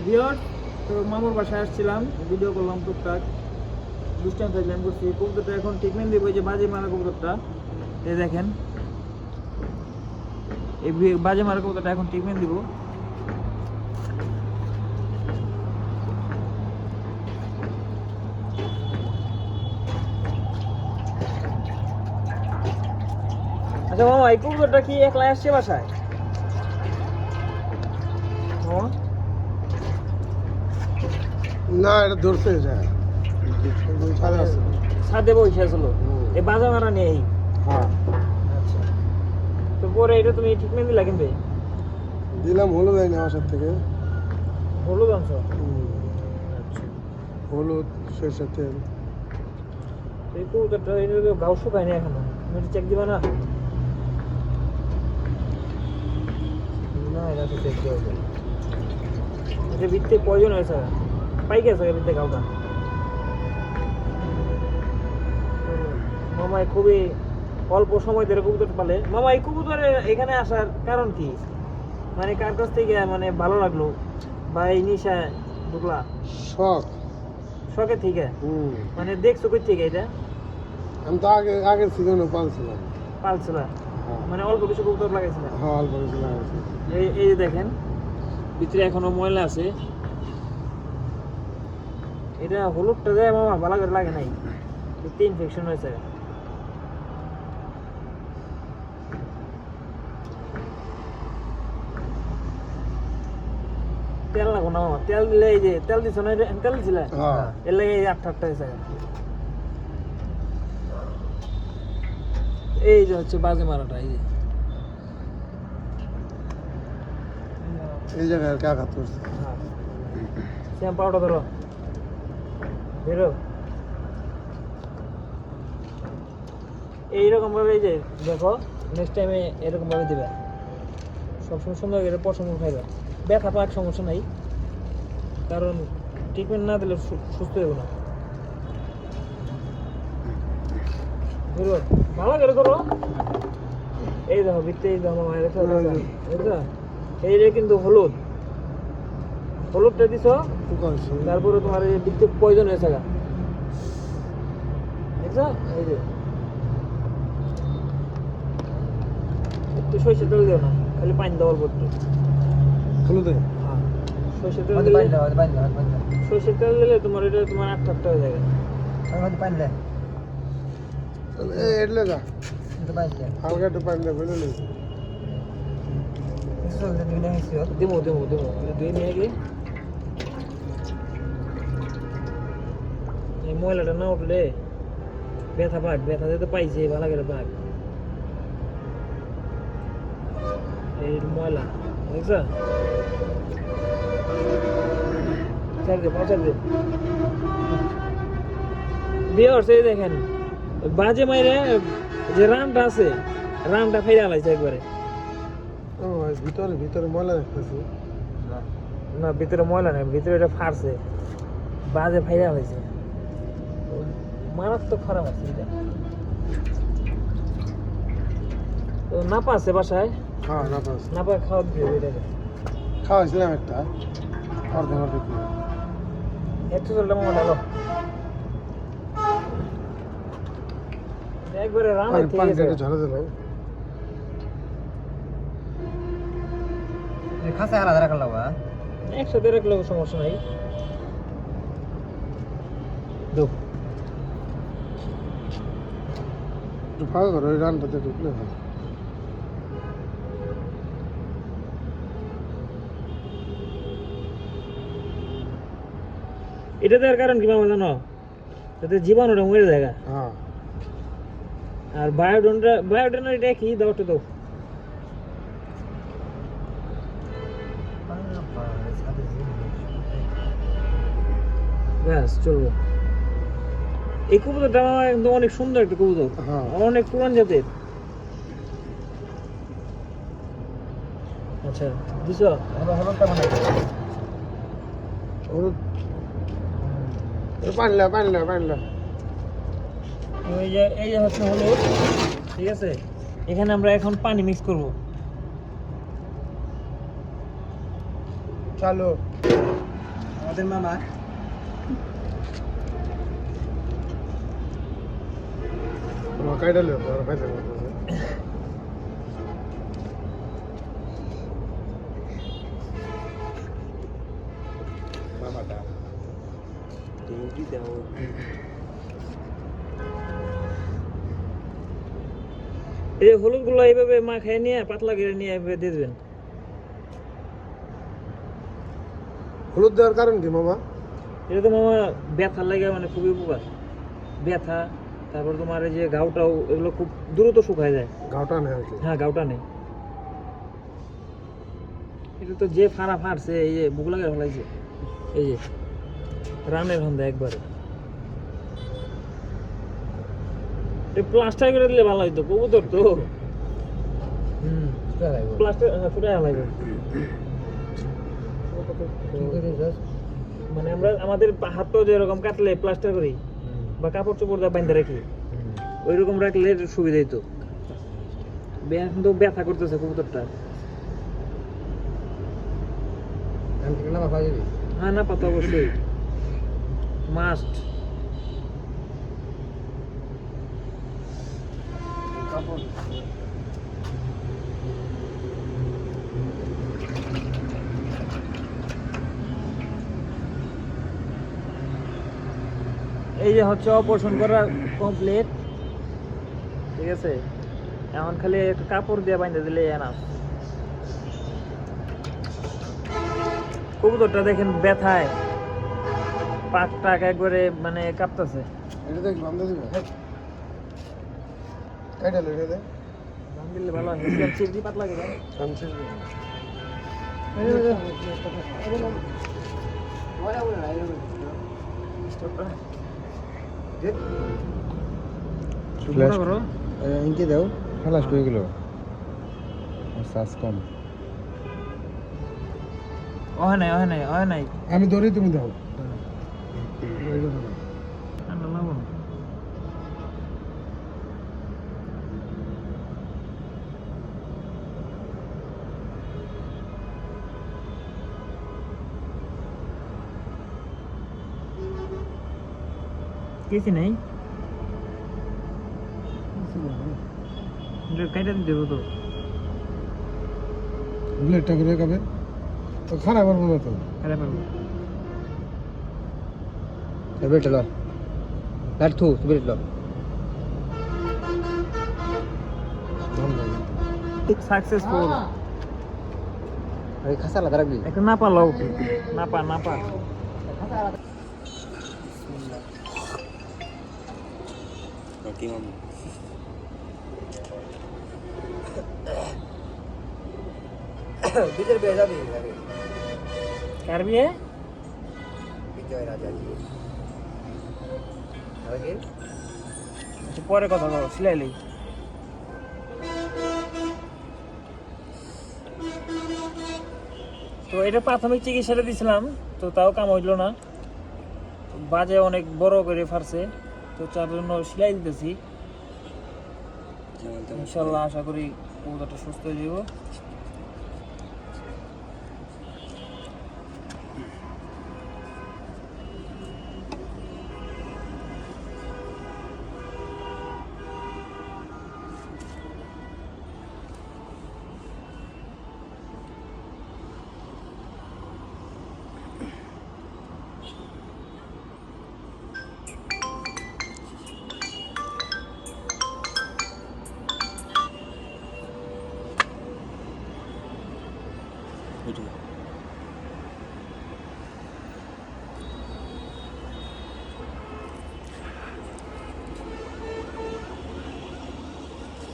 Viewers, তো মামুর বাসায় আসছিলাম, ভিডিও করলাম টুকটাক, দুষ্টাইম থাকলাম করছি। কবুতরটা এখন ট্রিটমেন্ট দিব, এই যে বাজে মারা কবুতরটা, এই দেখেন এই বাজে মারা কবুতরটা এখন ট্রিটমেন্ট দিব। আচ্ছা মামা, এই কবুতরটা কি একলা আসছে বাসায়? না, এটা ধরছে যায় ছাদে বসে আসলো, এই বাজা মারা নেই। হ্যাঁ, আচ্ছা, তো পরে এটা তুমি ট্রিটমেন্ট দিলা কিন্তু? দিলাম হলুদ আইনি আমার সাথে থেকে। হলুদ আনছো? আচ্ছা, হলুদ, সরষের তেল। এই কবুতরটা গাও শুকায়নি এখনো, তুমি চেক দিবা না? না, এটা তো চেক দেওয়া যায়। এটা ভিত্তি প্রয়োজন হয়েছে, পাই গেছে ভিত্তি গাওটা। মামা খুবই অল্প সময় ধরে কবুতর পালে। মামা, এই কবুতরের এখানে আসার কারণ কি? মানে কার কাছ থেকে মানে ভালো লাগলো বা এই নিশায় ঢুকলা? শখ। শখে থেকে? মানে দেখছো কই থেকে এটা? আমি তো আগের সিজনে পালছিলাম। পালছিলা? মানে অল্প কিছু কবুতর লাগাইছিল? হ্যাঁ, অল্প কিছু লাগাইছি। এই যে দেখেন ভিতরে এখনো ময়লা আছে। এটা হলুদটা যায় মামা ভালো করে লাগে নাই, একটু ইনফেকশন হয়েছে। তেল লাগো না মামা, তেল দিলে এই যে তেল দিছ না, তেল দিছিলে এর লাগে এই আটটা হয়েছে। এই যে হচ্ছে বাজে মারাটা, এই জায়গায় আর কাকা ধরছে। শ্যাম পাউডার ধরো, বেরো এইরকম ভাবে। এই যে দেখো, নেক্সট টাইমে এরকম ভাবে দিবে, সবসময় সুন্দর করে পছন্দ খাইবে। ব্যথা পাক সমস্যা নাই, কারণ ট্রিটমেন্ট না দিলে সুস্থ হবে না। ভালো করে করো। এই দেখো ভিত্তি, এই দেখো মামা, এইটা কিন্তু হলুদ, হলুদটা দিছ, তারপরে তোমার এই ভিত্তি পয়জন হয়েছে গা, দেখছো? এই যে একটু সরষের তেল দিও না, খালি পানি দেওয়ার পড়তো হলুদে। হ্যাঁ, সরষের তেল দিলে, সরষের তেল দিলে তোমার এটা তোমার আটটা হয়ে যাবে। এটলে যা হালকা একটু পানি দেবে, বুঝলি? দেবো দেবো দেবো, দুই নিয়ে গিয়ে এই ময়লাটা না উঠলে ব্যথা পাক, ব্যথা যেতে পাইছে ভালো করে পাক। এই ময়লা দেখছ, চার দে পাঁচার দে। ভিউয়ার্স, এই দেখেন বাজে মাইরে যে রানটা আছে, রানটা ফেলে আলাইছে একবারে। ভিতরে ভিতরে ময়লা দেখতেছি। না, ভিতরে ময়লা নেই, ভিতরে এটা ফাড়ছে, বাজে ফাইরা হয়েছে, মারাত্মক খারাপ আছে এটা। তো নাপা আছে বাসায়? হ্যাঁ, নাপা খাওয়া দিবে এটাকে। খাওয়াইছিলাম একটা অর্ধেক অর্ধেক। একটু চলটা মামা ডালো একবারে রান পানি ঝরে দিল। খাসা আলাদা রাখা লাগবে, একসাথে রাখলে সমস্যা নাই। একটু ফাঁকা করো, ওই রানটাতে ঢুকলে হয়। এটা দেওয়ার কারণ কি মামা জানো? যাতে জীবাণুটা মরে যায়। হ্যাঁ, আর বায়োডনটা এটা কি দাওটা দাও। ব্যাস চলবে। এই কবুতরটা আমার একদম অনেক সুন্দর একটা কবুতর, অনেক পুরান জাতের। আচ্ছা দিছ হলুদ পানলা পানলা পানলা। এই যে হচ্ছে হলুদ, ঠিক আছে? এখানে আমরা এখন পানি মিক্স করব। চালো। আমাদের মামা কাইটা লো আর ফাইতে মামাটা টিভি দাও এই হলুদ গুলো এইভাবে মাখায় নিয়ে পাতলা করে নিয়ে এইভাবে দিয়ে দেবেন। হলুদ দেওয়ার কারণ কি মামা? এটা তো মামা ব্যথার লাগে মানে খুবই উপকার। ব্যথা, তারপর তোমার এই যে ঘাউটাও, এগুলো খুব দ্রুত শুকায় যায়। ঘাওটা নেই আর কি। হ্যাঁ, ঘাউটা নেই। এটা তো যে ফাড়া ফাড়ছে, এই যে বুক লাগে ফেলাইছে, এই যে রানের হন্দা একবারে। প্লাস্টার করে দিলে ভালো হইতো, কবুতর তো। প্লাস্টার ছুটে লাগবে। মানে আমরা আমাদের হাত তো যেরকম কাটলে প্লাস্টার করি বা কাপড় চোপড় দিয়ে বাঁধতে রাখি, ওই রকম রাখলে সুবিধা হইতো। কিন্তু ব্যথা করতেছে কবুতরটা। হ্যাঁ, না পাতা অবশ্যই মাস্ট। এই যে হচ্ছে অপারেশন করা কমপ্লিট, ঠিক আছে। এখন খালি একটা কাপড় দিয়ে বাঁধে দিলে এনাফ। কবুতরটা দেখেন ব্যথায় পাক টাক একবারে মানে কাঁপতেছে। এটা দেখ বান্ধা দিবে কাইটা লো এটা বাঁধ দিলে ভালো হয়। হিসিয়াম চিরদি পাতলা করে কামছে ফ্ল্যাশ করো। ইনকে দাও ফ্ল্যাশ করে গেল সাস কম ওহে নাই আমি ধরি তুমি দাও ঠান্ডা লাগবো না। কিছু নেই, কাইটা দিতে হবে তো। ব্লেডটা করে খাবে তো খারাপ পারবো না তো খারাপ হবে। ব্লেড লো লাট থু ব্লেড লো সাকসেসফুল। এই খাসা লাগা রাখবি একটা না পালাও, না পা কি মামা বিজয় বেজা দি কার বিয়ে? বিজয় রাজা জি আগে আচ্ছা, পরে কথা বলো, সিলাইলেই। তো এটা প্রাথমিক চিকিৎসাটা দিছিলাম, তো তাও কাম হইল না। বাজে অনেক বড় করে ফারছে, তো তার জন্য সিলাই দিতেছি। ইনশাল্লাহ আশা করি কবুতরটা সুস্থ হয়ে যাব।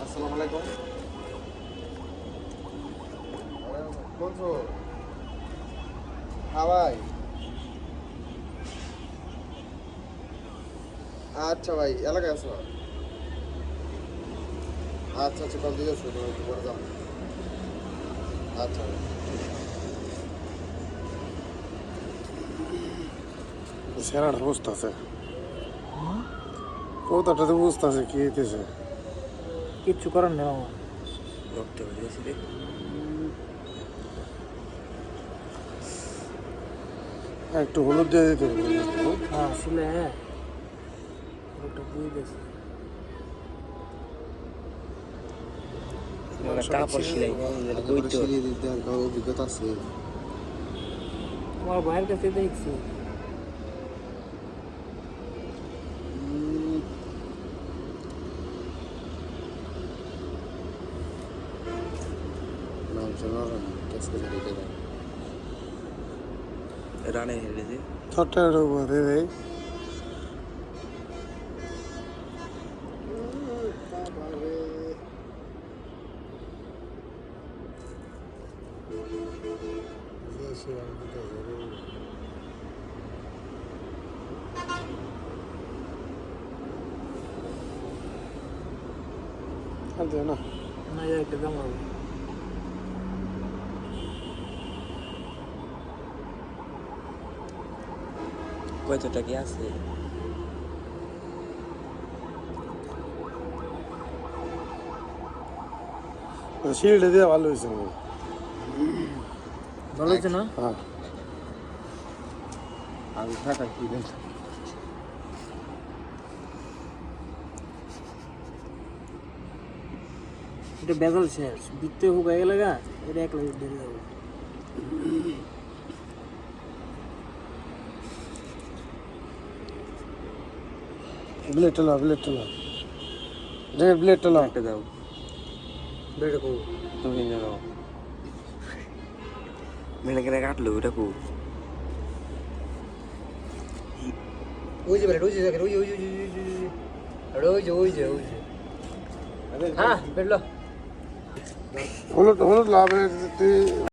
আসসালামু আলাইকুম বলছো ভাই আচ্ছা ভাই এলাকায় আছো আচ্ছা আচ্ছা কল দিয়ে আসো একটু পরে যাবো আচ্ছা সেরাটার বুঝতে আছে কৌতাটাতে বুঝতে আছে কি হইতেছে কিচ্ছু করার নেই আমার। রক্ত হয়ে গেছে রে একটু হলুদ দিয়ে দিতে হবে। হ্যাঁ আসলে হ্যাঁ ওটা দিয়ে দিয়েছি কাপড় সেলাই বইতে সিরিয়ে দিতে আর কারো অভিজ্ঞতা আছে আমার ভাইয়ের কাছে দেখছি মাংস নরম কেসকে দিতে দেয় রানে হেরেছে ছোট্ট দিয়ে দেয়। আর দিও না। না একটা জামাবো কয়টা কি আছে শিলটা দিয়ে ভালো হয়েছে আমার। ভালো হচ্ছে না হ্যাঁ আমি থাকা কি দেন এটা বেজাল শেষ বিত্তে হোক হয়ে গেলে গা এটা এক লাখ বেড়ে যাবে ব্লেডটা লাও, ব্লেডটা লাও, ব্লেডটা লাও। একটা দাও বেড়ে কো তুমি নাও মেলে করে কাটলো ওটা কো ওই যে ওই যে ওই ওই ওই যে হ্যাঁ বেড়লো হলুদ হলুদ লাভ